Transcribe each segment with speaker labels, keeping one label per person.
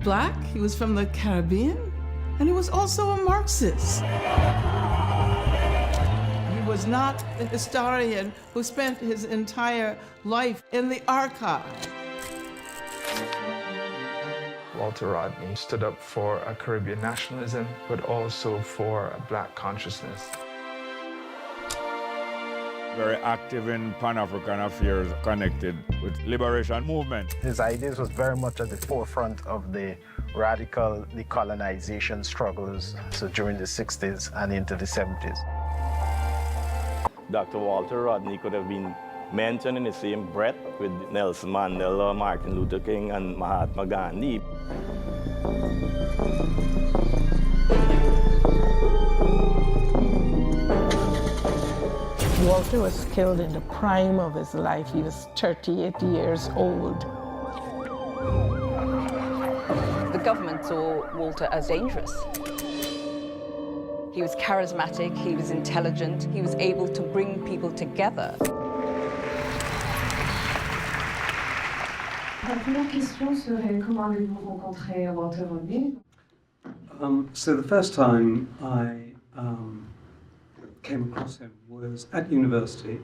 Speaker 1: Black, he was from the Caribbean, and he was also a Marxist. He was not a historian who spent his entire life in the archive.
Speaker 2: Walter Rodney stood up for a Caribbean nationalism, but also for a Black consciousness.
Speaker 3: Very active in Pan-African affairs connected with liberation movement.
Speaker 4: His ideas was very much at the forefront of the radical decolonization struggles, so during the 60s and into the 70s.
Speaker 5: Dr. Walter Rodney could have been mentioned in the same breath with Nelson Mandela, Martin Luther King, and Mahatma Gandhi.
Speaker 6: Walter was killed in the prime of his life. He was 38 years old.
Speaker 7: The government saw Walter as dangerous. He was charismatic, he was intelligent, he was able to bring people together.
Speaker 8: La première question serait comment avez-vous rencontré Walter Rodney?
Speaker 9: So the first time I came across him was at university,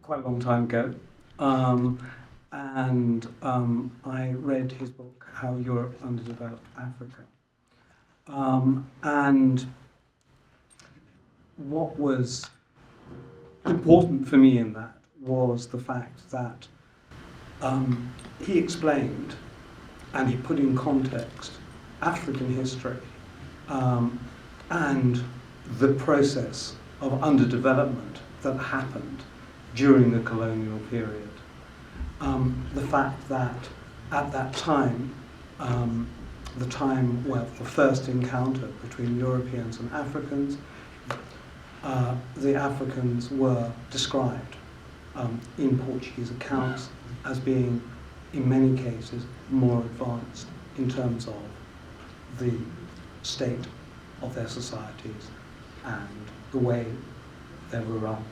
Speaker 9: quite a long time ago, and I read his book, How Europe Underdeveloped Africa. And what was important for me in that was the fact that he explained and he put in context African history and the process of underdevelopment that happened during the colonial period. The fact that at that time, the time where the first encounter between Europeans and Africans, the Africans were described in Portuguese accounts as being, in many cases, more advanced in terms of the state of their societies and the way they were run.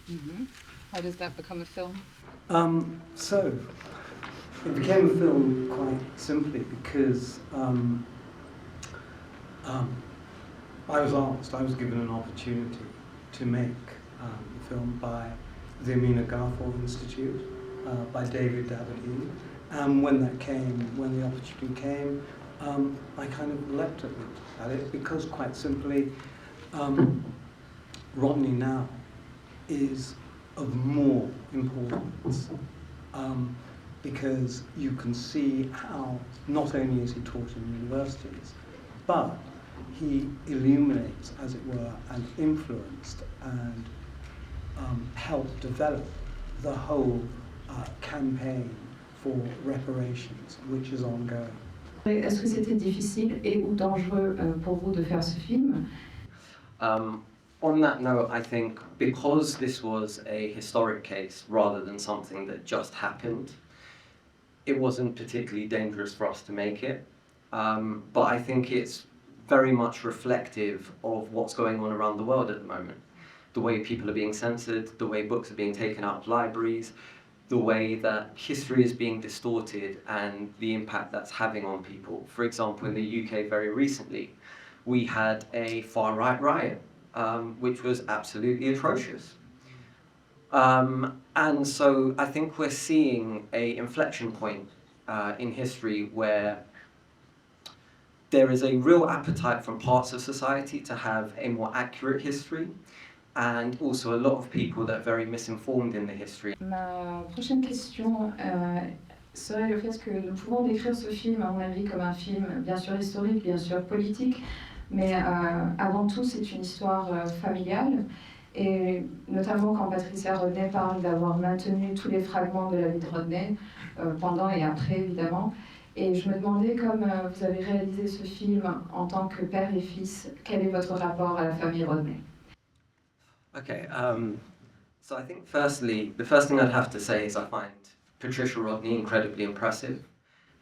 Speaker 7: Mm-hmm. How does that become a film?
Speaker 9: So, it became a film quite simply because I was given an opportunity to make a film by the Amina Garfor Institute, by David Davide, and when the opportunity came, I kind of leapt at it because quite simply, Rodney now is of more importance because you can see how not only is he taught in universities, but he illuminates, as it were, and influenced and helped develop the whole campaign for reparations, which is ongoing.
Speaker 8: Est-ce que c'était difficile et ou dangereux pour vous de faire ce film?
Speaker 10: On that note, I think because this was a historic case rather than something that just happened, it wasn't particularly dangerous for us to make it. But I think it's very much reflective of what's going on around the world at the moment. The way people are being censored, the way books are being taken out of libraries, the way that history is being distorted and the impact that's having on people. For example, in the UK very recently, we had a far-right riot, which was absolutely atrocious. And so I think we're seeing an inflection point in history where there is a real appetite from parts of society to have a more accurate history, and also a lot of people that are very misinformed in the history.
Speaker 8: Ma prochaine question serait le fait que nous pouvons décrire ce film, à mon avis, comme un film bien sûr historique, bien sûr politique, Mais avant tout, c'est une histoire familiale. Et notamment quand Patricia Rodney parle d'avoir maintenu tous les fragments de la vie de Rodney, pendant et après évidemment. Et je me demandais, comme vous avez réalisé ce film en tant que père et fils, quel est votre rapport à la famille Rodney?
Speaker 10: Okay, so I think firstly, the first thing I'd have to say is I find Patricia Rodney incredibly impressive.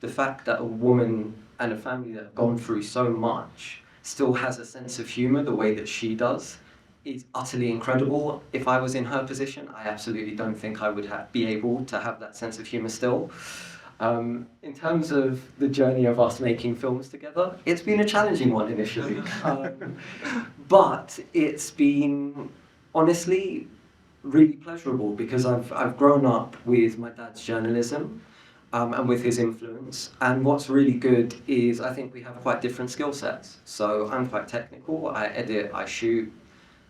Speaker 10: The fact that a woman and a family that have gone through so much still has a sense of humour the way that she does is utterly incredible. If I was in her position, I absolutely don't think I would be able to have that sense of humour still. In terms of the journey of us making films together, it's been a challenging one initially. But it's been, honestly, really pleasurable because I've grown up with my dad's journalism and with his influence. And what's really good is I think we have quite different skill sets. So I'm quite technical, I edit, I shoot,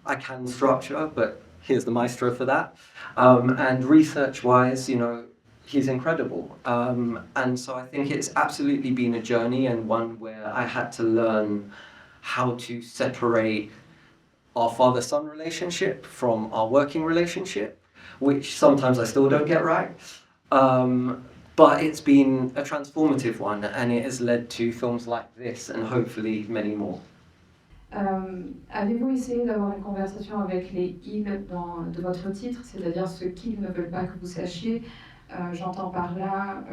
Speaker 10: I can structure, but here's the maestro for that. And research-wise, you know, he's incredible. And so I think it's absolutely been a journey and one where I had to learn how to separate our father-son relationship from our working relationship, which sometimes I still don't get right. But it's been a transformative one and it has led to films like this and hopefully many more.
Speaker 8: Avez-vous essayé d'avoir une conversation avec les « ils » de votre titre, c'est-à-dire ceux qu'ils ne veulent pas que vous sachiez? J'entends par là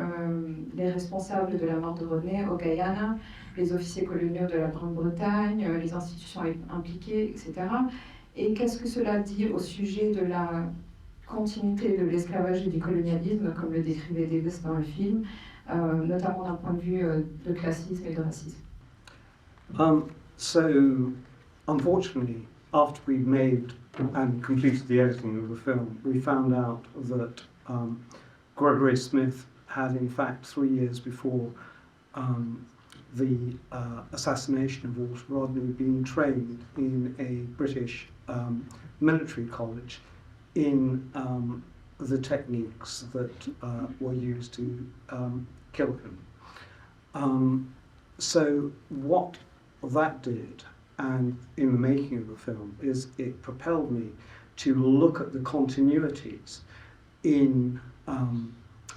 Speaker 8: les responsables de la mort de Rodney au Guyana, les officiers coloniaux de la Grande-Bretagne, les institutions impliquées, etc. Et qu'est-ce que cela dit au sujet de la continuité de l'esclavage et du colonialisme, comme le décrivait Davis dans le film, notamment d'un point de vue de classisme et de racisme?
Speaker 9: So, unfortunately, after we made and completed the editing of the film, we found out that Gregory Smith had, in fact, 3 years before the assassination of Walter Rodney, been trained in a British military college in the techniques that were used to kill him. So what that did, and in the making of the film, is it propelled me to look at the continuities in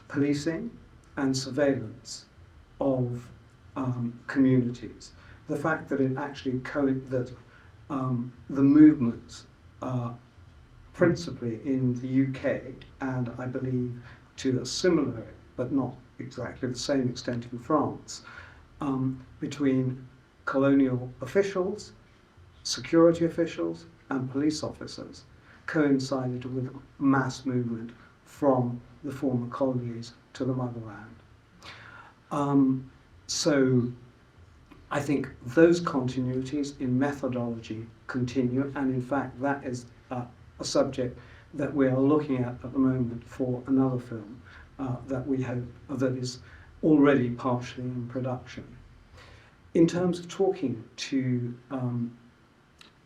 Speaker 9: policing and surveillance of communities. The fact that it actually that the movements principally in the UK, and I believe to a similar, but not exactly the same extent in France, between colonial officials, security officials, and police officers coincided with mass movement from the former colonies to the motherland. So I think those continuities in methodology continue, and in fact that is a subject that we are looking at the moment for another film that we hope that is already partially in production. In terms of talking to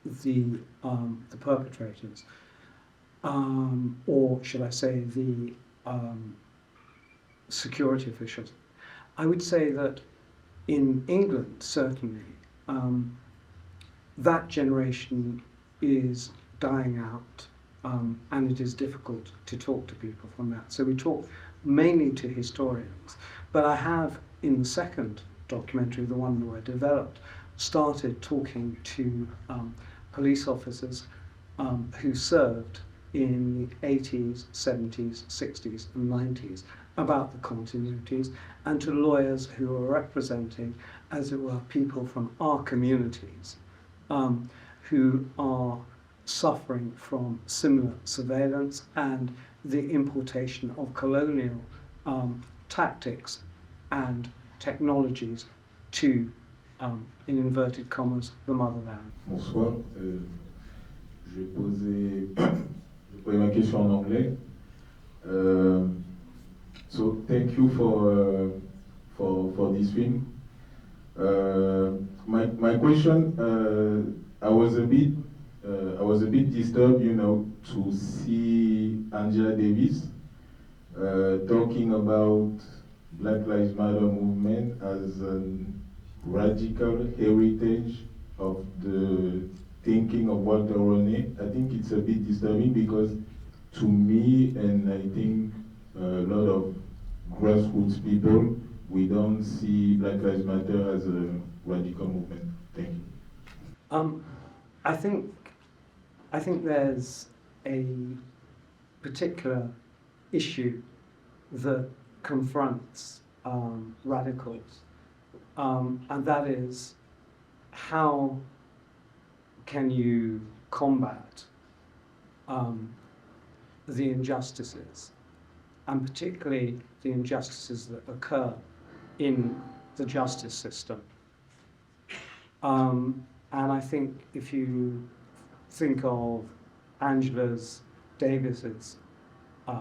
Speaker 9: the perpetrators, or should I say the security officials, I would say that in England, certainly, that generation is dying out, and it is difficult to talk to people from that. So we talk mainly to historians, but I have, in the second documentary, the one that I developed, started talking to police officers who served in the 80s, 70s, 60s and 90s about the continuities, and to lawyers who are representing, as it were, people from our communities who are suffering from similar surveillance and the importation of colonial tactics and technologies to, in inverted commas, the motherland.
Speaker 11: Bonsoir. Je vais poser ma question en anglais. So thank you for this film. My question, I was a bit disturbed, to see Angela Davis talking about Black Lives Matter movement as a radical heritage of the thinking of Walter Rodney. I think it's a bit disturbing because to me, and I think a lot of grassroots people, we don't see Black Lives Matter as a radical movement. Thank you.
Speaker 9: I think there's a particular issue that confronts radicals, and that is how can you combat the injustices, and particularly the injustices that occur in the justice system. And I think if you think of Angela Davis's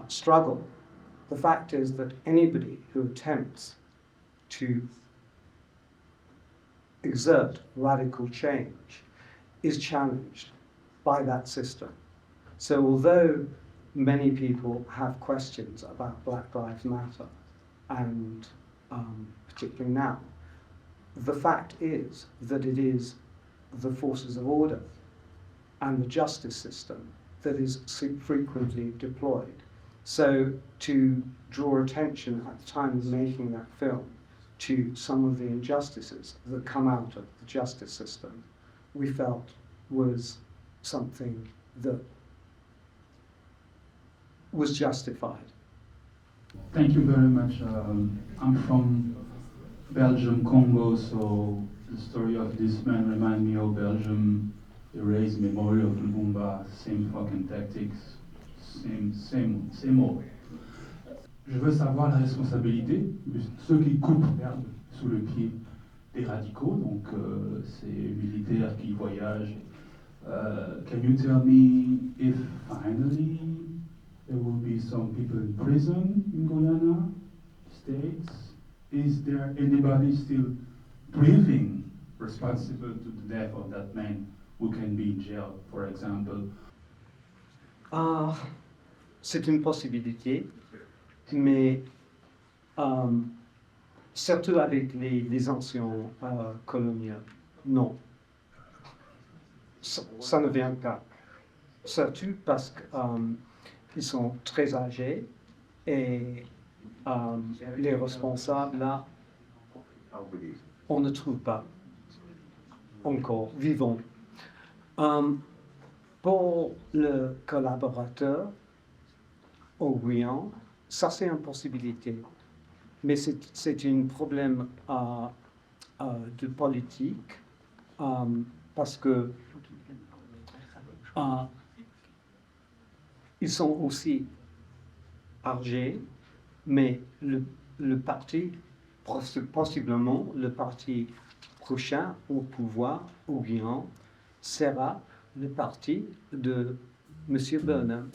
Speaker 9: struggle, the fact is that anybody who attempts to exert radical change is challenged by that system. So although many people have questions about Black Lives Matter, and particularly now, the fact is that it is the forces of order and the justice system that is frequently deployed. So to draw attention at the time of making that film to some of the injustices that come out of the justice system, we felt was something that was justified.
Speaker 12: Thank you very much. I'm from Belgium, Congo, so the story of this man reminds me of Belgium, erased memory of Lumumba, same fucking tactics, same old. Je veux savoir la responsabilité de ceux qui coupent l'herbe sous le pied des radicaux, donc ces militaires qui voyagent. Can you tell me if finally there will be some people in prison in Guyana, States? Is there anybody still breathing responsible to the death of that man who can be in jail, for example?
Speaker 9: C'est une possibilité, mais surtout avec les anciens coloniaux, non. Ça ne vient pas. Surtout parce qu'ils sont très âgés et les responsables, là, on ne trouve pas encore vivants. Pour le collaborateur au Guyane, ça c'est une possibilité, mais c'est un problème de politique parce que ils sont aussi âgés, mais le parti, possiblement le parti prochain au pouvoir au Guyane sera le parti de M. Burnham.